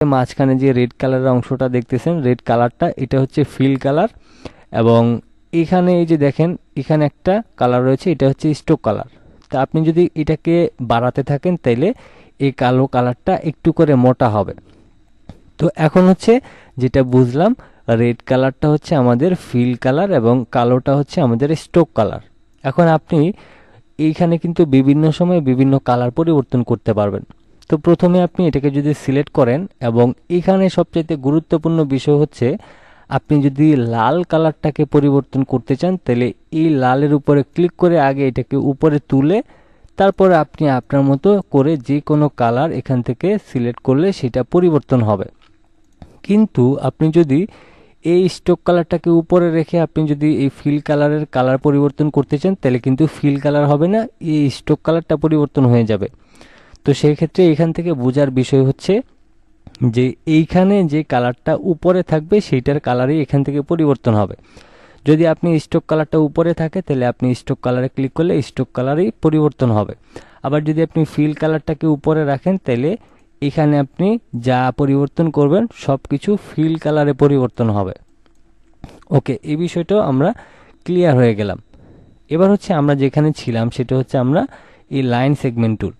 মাঝখানে যে রেড কালারের অংশটা দেখতেছেন, রেড কালারটা এটা হচ্ছে ফিল কালার। এবং এখানে এই যে দেখেন এখানে একটা কালার রয়েছে, এটা হচ্ছে স্টোক কালার। তা আপনি যদি এটাকে বাড়াতে থাকেন তাইলে এই কালো কালারটা একটু করে মোটা হবে। তো এখন হচ্ছে যেটা বুঝলাম, রেড কালারটা হচ্ছে আমাদের ফিল কালার এবং কালোটা হচ্ছে আমাদের স্টোক কালার। এখন আপনি এইখানে কিন্তু বিভিন্ন সময় বিভিন্ন কালার পরিবর্তন করতে পারবেন। তো প্রথমে আপনি এটাকে যদি সিলেক্ট করেন, এবং এখানে সবচেয়ে গুরুত্বপূর্ণ বিষয় হচ্ছে আপনি যদি লাল কালারটাকে পরিবর্তন করতে চান তাহলে এই লালের উপরে ক্লিক করে আগে এটাকে উপরে তুলে তারপরে আপনি আপনার মতো করে যে কোনো কালার এখান থেকে সিলেক্ট করলে সেটা পরিবর্তন হবে। কিন্তু আপনি যদি এই স্টোক কালারটাকে উপরে রেখে আপনি যদি এই ফিল কালারের কালার পরিবর্তন করতে চান তাহলে কিন্তু ফিল কালার হবে না, এই স্টোক কালারটা পরিবর্তন হয়ে যাবে। তো সেই ক্ষেত্রে এখান থেকে বোঝার বিষয় হচ্ছে যে এইখানে যে কালারটা উপরে থাকবে সেইটার কালারই এখান থেকে পরিবর্তন হবে। যদি আপনি স্টোক কালারটা উপরে থাকে তাহলে আপনি স্টোক কালারে ক্লিক করলে স্টোক কালারই পরিবর্তন হবে। আবার যদি আপনি ফিল কালারটাকে উপরে রাখেন তাহলে এখানে আপনি যা পরিবর্তন করবেন সব কিছু ফিল কালারে পরিবর্তন হবে। ওকে, এই বিষয়টাও আমরা ক্লিয়ার হয়ে গেলাম। এবার হচ্ছে আমরা যেখানে ছিলাম সেটা হচ্ছে আমরা এই লাইন সেগমেন্ট টুল।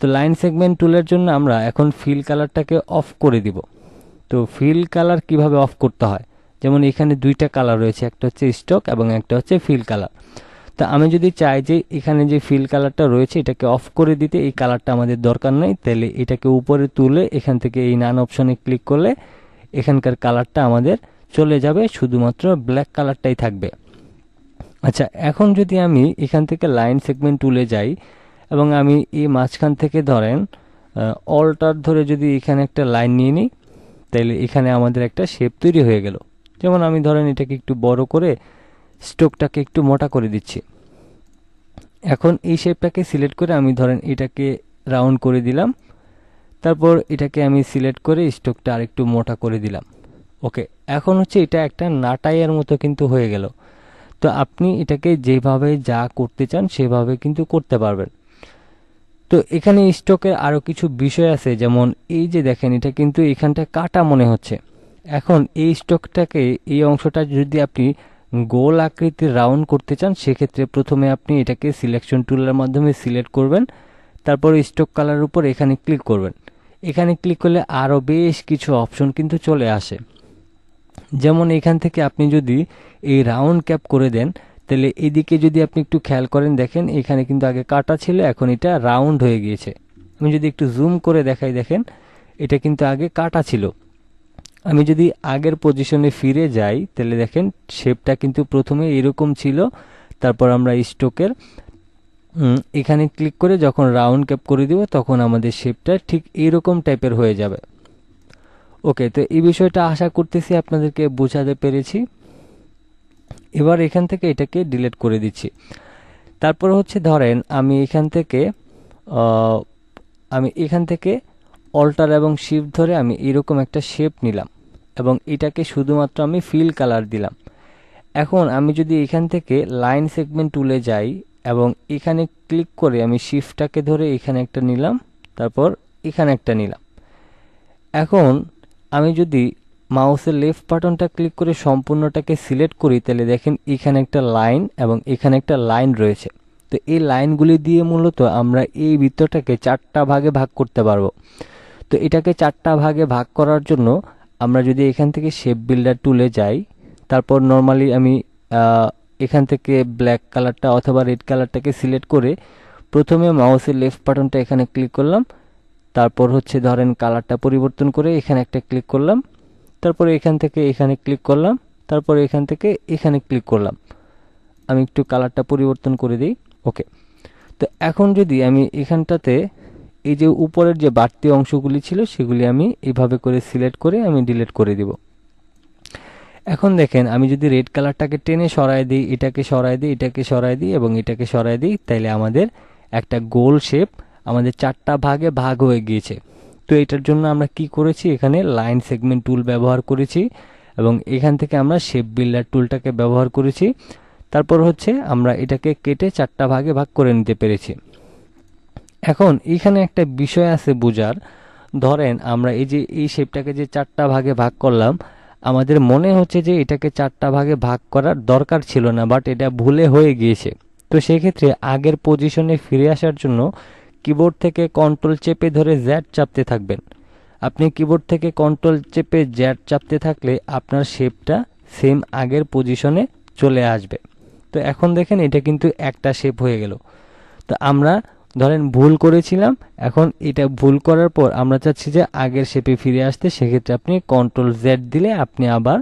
তো লাইন সেগমেন্ট টুলের জন্য আমরা এখন ফিল কালারটাকে অফ করে দিব। তো ফিল কালার কিভাবে অফ করতে হয়, যেমন এখানে দুইটা কালার রয়েছে, একটা হচ্ছে স্টক এবং একটা হচ্ছে ফিল কালার। তা আমি যদি চাই যে এখানে যে ফিল কালারটা রয়েছে এটাকে অফ করে দিতে, এই কালারটা আমাদের দরকার নেই, তাহলে এটাকে উপরে তুলে এখান থেকে এই নান অপশনে ক্লিক করলে এখানকার কালারটা আমাদের চলে যাবে, শুধুমাত্র ব্ল্যাক কালারটাই থাকবে। আচ্ছা, এখন যদি আমি এখান থেকে লাইন সেগমেন্ট টুলে যাই এবং আমি এই মাঝখান থেকে ধরেন অল্টার ধরে যদি এখানে একটা লাইন নিয়ে নিই তাহলে এখানে আমাদের একটা শেপ তৈরি হয়ে গেল। যেমন আমি ধরেন এটাকে একটু বড় করে স্টোকটাকে একটু মোটা করে দিচ্ছি। এখন এই শেপটাকে সিলেক্ট করে আমি ধরেন এটাকে রাউন্ড করে দিলাম, তারপর এটাকে আমি সিলেক্ট করে স্টোকটা আরেকটু মোটা করে দিলাম। ওকে, এখন হচ্ছে এটা একটা নাটাইয়ের মতো কিন্তু হয়ে গেল। তো আপনি এটাকে যেভাবে যা করতে চান সেভাবে কিন্তু করতে পারবেন। তো এখানে স্টকের আরও কিছু বিষয় আছে, যেমন এই যে দেখেন এটা কিন্তু এখানটা কাটা মনে হচ্ছে। এখন এই স্টকটাকে এই অংশটা যদি আপনি গোল আকৃতির রাউন্ড করতে চান সেক্ষেত্রে প্রথমে আপনি এটাকে সিলেকশন টুলের মাধ্যমে সিলেক্ট করবেন, তারপর স্টক কালারের উপর এখানে ক্লিক করবেন। এখানে ক্লিক করলে আরও বেশ কিছু অপশন কিন্তু চলে আসে। যেমন এখান থেকে আপনি যদি এই রাউন্ড ক্যাপ করে দেন তাহলে এদিকে যদি আপনি একটু খেয়াল করেন দেখেন এখানে কিন্তু আগে কাটা ছিল, এখন এটা রাউন্ড হয়ে গিয়েছে। আমি যদি একটু জুম করে দেখাই দেখেন এটা কিন্তু আগে কাটা ছিল। আমি যদি আগের পজিশনে ফিরে যাই তাহলে দেখেন শেপটা কিন্তু প্রথমে এরকম ছিল, তারপর আমরা স্টোকের এখানে ক্লিক করে যখন রাউন্ড ক্যাপ করে দিব তখন আমাদের শেপটা ঠিক এইরকম টাইপের হয়ে যাবে। ওকে, তো এই বিষয়টা আশা করতেছি আপনাদেরকে বোঝাতে পেরেছি। এবার এখান থেকে এটাকে ডিলিট করে দিচ্ছি। তারপর হচ্ছে ধরেন আমি এখান থেকে অল্টার এবং শিফট ধরে আমি এরকম একটা শেপ নিলাম এবং এটাকে শুধুমাত্র আমি ফিল কালার দিলাম। এখন আমি যদি এখান থেকে লাইন সেগমেন্ট টুলে যাই এবং এখানে ক্লিক করে আমি শিফটটাকে ধরে এখানে একটা নিলাম, তারপর এখানে একটা নিলাম। এখন আমি যদি মাউসের লেফট বাটনটা ক্লিক করে সম্পূর্ণটাকে সিলেক্ট করি তাহলে দেখেন এখানে একটা লাইন এবং এখানে একটা লাইন রয়েছে। তো এই লাইনগুলি দিয়ে মূলত আমরা এই বৃত্তটাকে চারটা ভাগে ভাগ করতে পারবো। তো এটাকে চারটা ভাগে ভাগ করার জন্য আমরা যদি এখান থেকে শেপ বিল্ডার টুলে যাই, তারপর নর্মালি আমি এখান থেকে ব্ল্যাক কালারটা অথবা রেড কালারটাকে সিলেক্ট করে প্রথমে মাউসের লেফট বাটনটা এখানে ক্লিক করলাম, তারপর হচ্ছে ধরেন কালারটা পরিবর্তন করে এখানে একটা ক্লিক করলাম, তারপরে এখান থেকে এখানে ক্লিক করলাম, তারপরে এখান থেকে এখানে ক্লিক করলাম। আমি একটু কালারটা পরিবর্তন করে দিই। ওকে, তো এখন যদি আমি এখানটাতে এই যে উপরের যে বাড়তি অংশগুলি ছিল সেগুলি আমি এইভাবে করে সিলেক্ট করে আমি ডিলিট করে দিব। এখন দেখেন আমি যদি রেড কালারটাকে টেনে সরায় দিই, এটাকে সরায় দিই, এটাকে সরায় দিই এবং এটাকে সরায় দিই, তাইলে আমাদের একটা গোল শেপ আমাদের চারটা ভাগে ভাগ হয়ে গিয়েছে। তো এটার জন্য আমরা কি করেছি, এখানে লাইন সেগমেন্ট টুল ব্যবহার করেছি এবং এখান থেকে আমরা শেপ বিল্ডার টুলটাকে ব্যবহার করেছি। তারপর হচ্ছে আমরা এটাকে কেটে চারটা ভাগে ভাগ করে নিতে পেরেছি। এখন এখানে একটা বিষয় আছে বোঝার, ধরেন আমরা এই যে এই শেপটাকে যে 4টা ভাগে ভাগ করলাম, আমাদের মনে হচ্ছে যে এটাকে 4টা ভাগে ভাগ করার দরকার ছিল না, বাট এটা ভুলে হয়ে গিয়েছে। তো সেক্ষেত্রে আগের পজিশনে ফিরে আসার জন্য কিবোর্ড থেকে কন্ট্রোল চেপে ধরে জ্যাড চাপতে থাকবেন। আপনি কিবোর্ড থেকে কন্ট্রোল চেপে জ্যাড চাপতে থাকলে আপনার শেপটা সেম আগের পজিশনে চলে আসবে। তো এখন দেখেন এটা কিন্তু একটা শেপ হয়ে গেল। তো আমরা ধরেন ভুল করেছিলাম, এখন এটা ভুল করার পর আমরা চাচ্ছি যে আগের শেপে ফিরে আসতে, সেক্ষেত্রে আপনি কন্ট্রোল জেড দিলে আপনি আবার